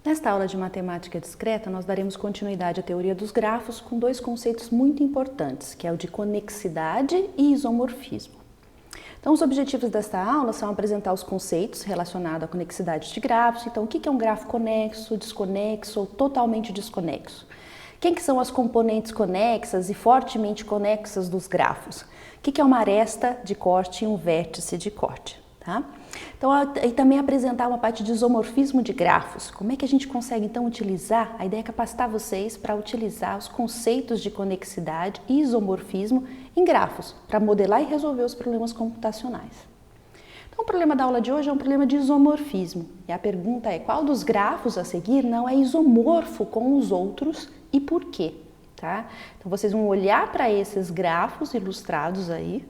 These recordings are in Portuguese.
Nesta aula de matemática discreta, nós daremos continuidade à teoria dos grafos com dois conceitos muito importantes, que é o de conexidade e isomorfismo. Então, os objetivos desta aula são apresentar os conceitos relacionados à conexidade de grafos. Então, o que é um grafo conexo, desconexo ou totalmente desconexo? Quem que são as componentes conexas e fortemente conexas dos grafos? O que é uma aresta de corte e um vértice de corte? Tá? Então, e também apresentar uma parte de isomorfismo de grafos. Como é que a gente consegue, então, utilizar? A ideia é capacitar vocês para utilizar os conceitos de conexidade e isomorfismo em grafos, para modelar e resolver os problemas computacionais. Então, o problema da aula de hoje é um problema de isomorfismo. E a pergunta é, qual dos grafos a seguir não é isomorfo com os outros e por quê? Tá? Então, vocês vão olhar para esses grafos ilustrados aí,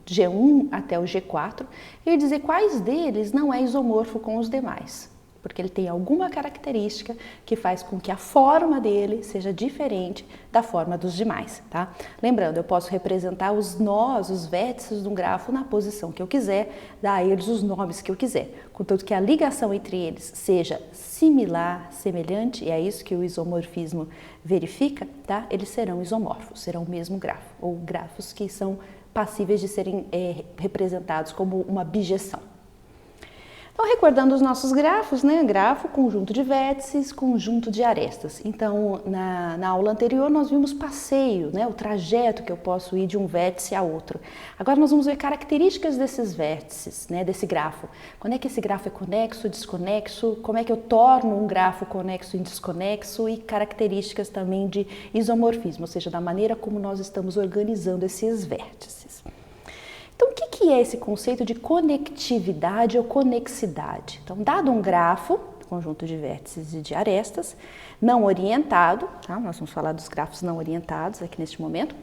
G1 até o G4, e dizer quais deles não é isomorfo com os demais, porque ele tem alguma característica que faz com que a forma dele seja diferente da forma dos demais, tá? Lembrando, eu posso representar os nós, os vértices de um grafo na posição que eu quiser, dar a eles os nomes que eu quiser, contanto que a ligação entre eles seja similar, semelhante, e é isso que o isomorfismo verifica, tá? Eles serão isomorfos, serão o mesmo grafo, ou grafos que são passíveis de serem representados como uma bijeção. Então, recordando os nossos grafos, né? Grafo, conjunto de vértices, conjunto de arestas. Então, na aula anterior, nós vimos passeio, né? O trajeto que eu posso ir de um vértice a outro. Agora, nós vamos ver características desses vértices, né? Desse grafo. Quando é que esse grafo é conexo, desconexo? Como é que eu torno um grafo conexo em desconexo? E características também de isomorfismo, ou seja, da maneira como nós estamos organizando esses vértices. Então, o que é esse conceito de conectividade ou conexidade? Então, dado um grafo, conjunto de vértices e de arestas, não orientado, tá? Nós vamos falar dos grafos não orientados aqui neste momento,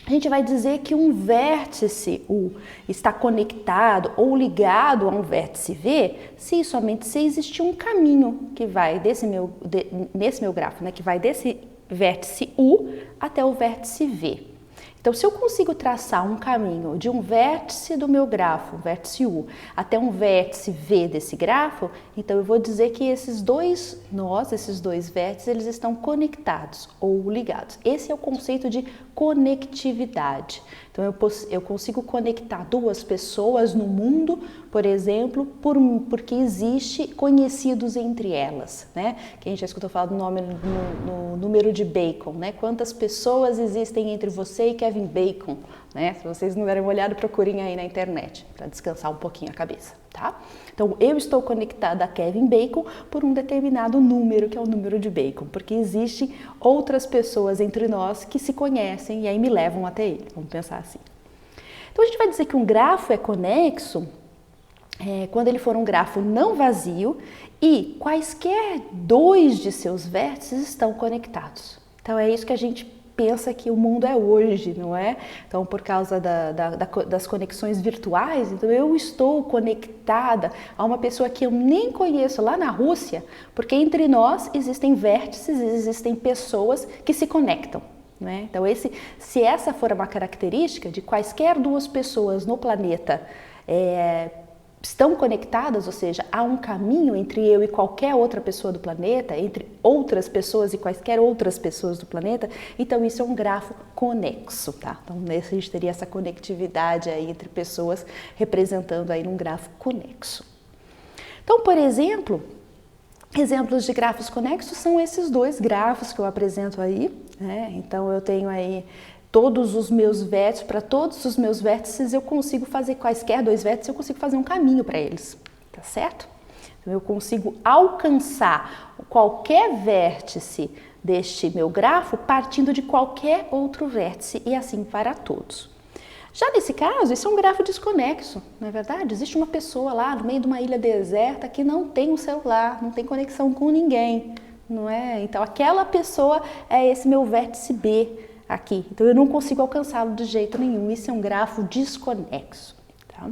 a gente vai dizer que um vértice U está conectado ou ligado a um vértice V se somente se existir um caminho que vai nesse meu grafo, né, que vai desse vértice U até o vértice V. Então, se eu consigo traçar um caminho de um vértice do meu grafo, vértice U, até um vértice V desse grafo, então eu vou dizer que esses dois nós, esses dois vértices, eles estão conectados ou ligados. Esse é o conceito de conectividade. Então, eu consigo conectar duas pessoas no mundo, por exemplo, porque existe conhecidos entre elas, né? Quem já escutou falar do nome no número de Bacon, né? Quantas pessoas existem entre você e Kevin Bacon, né? Se vocês não derem uma olhada, procurem aí na internet, para descansar um pouquinho a cabeça, tá? Então, eu estou conectada a Kevin Bacon por um determinado número, que é o número de Bacon, porque existem outras pessoas entre nós que se conhecem e aí me levam até ele, vamos pensar assim. Então, a gente vai dizer que um grafo é conexo quando ele for um grafo não vazio e quaisquer dois de seus vértices estão conectados. Então, é isso que a gente pensa que o mundo é hoje, não é? Então, por causa das conexões virtuais, então eu estou conectada a uma pessoa que eu nem conheço lá na Rússia, porque entre nós existem vértices, existem pessoas que se conectam, né? Então, se essa for uma característica de quaisquer duas pessoas no planeta estão conectadas, ou seja, há um caminho entre eu e qualquer outra pessoa do planeta, entre outras pessoas e quaisquer outras pessoas do planeta, então isso é um grafo conexo, tá? Então, nesse a gente teria essa conectividade aí entre pessoas representando aí num grafo conexo. Então, por exemplo, exemplos de grafos conexos são esses dois grafos que eu apresento aí, né? Então, eu tenho aí todos os meus vértices, para todos os meus vértices eu consigo fazer quaisquer dois vértices, eu consigo fazer um caminho para eles, tá certo? Então, eu consigo alcançar qualquer vértice deste meu grafo partindo de qualquer outro vértice e assim para todos. Já nesse caso, isso é um grafo desconexo, não é verdade? Existe uma pessoa lá no meio de uma ilha deserta que não tem um celular, não tem conexão com ninguém, não é? Então, aquela pessoa é esse meu vértice B aqui. Então, eu não consigo alcançá-lo de jeito nenhum. Isso é um grafo desconexo, tá?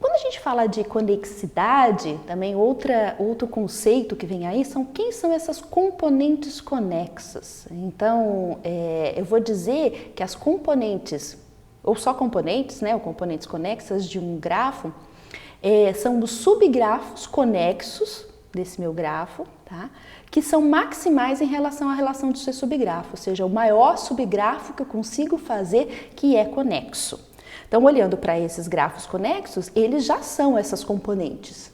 Quando a gente fala de conexidade, também outro conceito que vem aí quem são essas componentes conexas. Então, eu vou dizer que as componentes, ou só componentes, né, ou componentes conexas de um grafo, são os subgrafos conexos desse meu grafo, tá? Que são maximais em relação à relação de subgrafo, ou seja, o maior subgrafo que eu consigo fazer que é conexo. Então, olhando para esses grafos conexos, eles já são essas componentes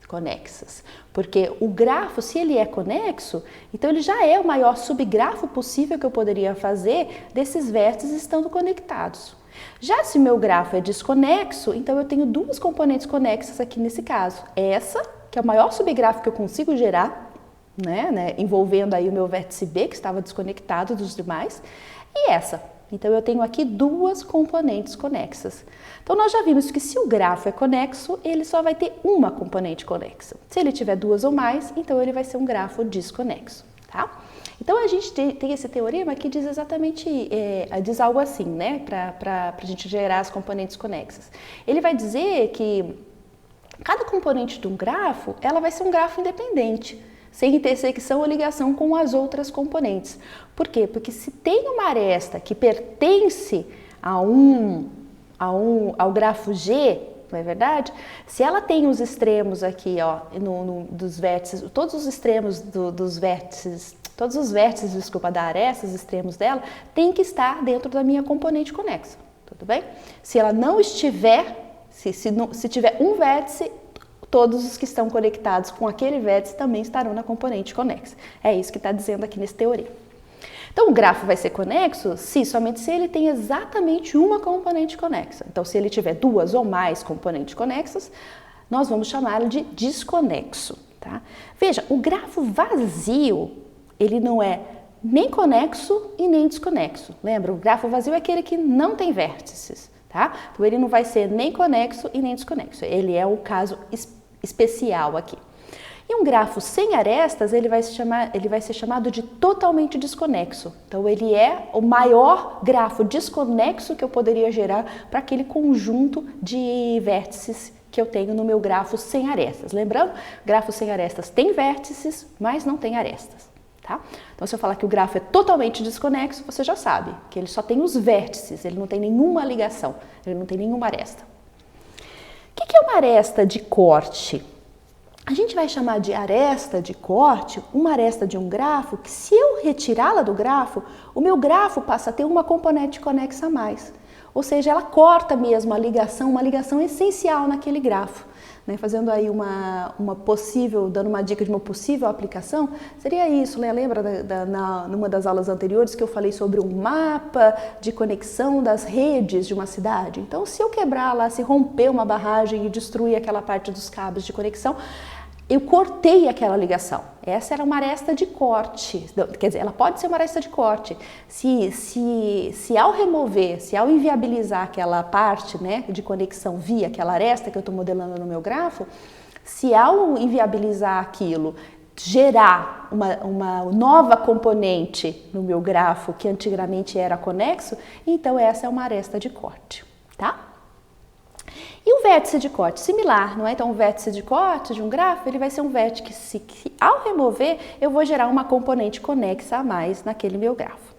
conexas, porque o grafo, se ele é conexo, então ele já é o maior subgrafo possível que eu poderia fazer desses vértices estando conectados. Já se o meu grafo é desconexo, então eu tenho duas componentes conexas aqui nesse caso. Essa, que é o maior subgrafo que eu consigo gerar, né, envolvendo aí o meu vértice B, que estava desconectado dos demais, e essa. Então eu tenho aqui duas componentes conexas. Então nós já vimos que se o grafo é conexo, ele só vai ter uma componente conexa. Se ele tiver duas ou mais, então ele vai ser um grafo desconexo, tá? Então a gente tem esse teorema que diz exatamente, diz algo assim, né, para a gente gerar as componentes conexas. Ele vai dizer que cada componente de um grafo, ela vai ser um grafo independente, sem intersecção ou ligação com as outras componentes. Por quê? Porque se tem uma aresta que pertence ao grafo G, não é verdade? Se ela tem os extremos aqui, ó, dos vértices, todos os extremos dos vértices, todos os vértices, desculpa, da aresta, os extremos dela, tem que estar dentro da minha componente conexa, tudo bem? Se ela não estiver, se tiver um vértice, todos os que estão conectados com aquele vértice também estarão na componente conexa. É isso que está dizendo aqui nesse teorema. Então, o grafo vai ser conexo somente se ele tem exatamente uma componente conexa. Então, se ele tiver duas ou mais componentes conexas, nós vamos chamá-lo de desconexo, tá? Veja, o grafo vazio, ele não é nem conexo e nem desconexo. Lembra? O grafo vazio é aquele que não tem vértices, tá? Então, ele não vai ser nem conexo e nem desconexo. Ele é o caso especial aqui. E um grafo sem arestas, ele vai ser chamado de totalmente desconexo. Então, ele é o maior grafo desconexo que eu poderia gerar para aquele conjunto de vértices que eu tenho no meu grafo sem arestas. Lembrando, grafo sem arestas tem vértices, mas não tem arestas, tá? Então, se eu falar que o grafo é totalmente desconexo, você já sabe que ele só tem os vértices, ele não tem nenhuma ligação, ele não tem nenhuma aresta. O que é uma aresta de corte? A gente vai chamar de aresta de corte uma aresta de um grafo que, se eu retirá-la do grafo, o meu grafo passa a ter uma componente conexa a mais. Ou seja, ela corta mesmo uma ligação essencial naquele grafo. Né? Fazendo aí dando uma dica de uma possível aplicação, seria isso, né? Lembra numa das aulas anteriores que eu falei sobre um mapa de conexão das redes de uma cidade? Então, se eu quebrar lá, se romper uma barragem e destruir aquela parte dos cabos de conexão, eu cortei aquela ligação. Essa era uma aresta de corte. Quer dizer, ela pode ser uma aresta de corte. Se ao remover, se ao inviabilizar aquela parte, né, de conexão via aquela aresta que eu estou modelando no meu grafo, se ao inviabilizar aquilo, gerar uma nova componente no meu grafo que antigamente era conexo, então essa é uma aresta de corte, tá? E o vértice de corte, similar, não é? Então, o vértice de corte de um grafo, ele vai ser um vértice que, ao remover, eu vou gerar uma componente conexa a mais naquele meu grafo.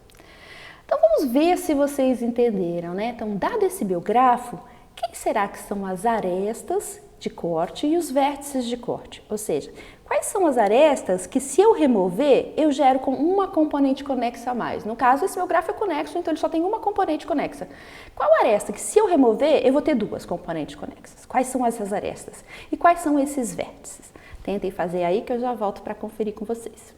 Então, vamos ver se vocês entenderam, né? Então, dado esse meu grafo, quem será que são as arestas de corte e os vértices de corte? Ou seja, quais são as arestas que, se eu remover, eu gero com uma componente conexa a mais? No caso, esse meu grafo é conexo, então ele só tem uma componente conexa. Qual aresta que, se eu remover, eu vou ter duas componentes conexas? Quais são essas arestas? E quais são esses vértices? Tentem fazer aí que eu já volto para conferir com vocês.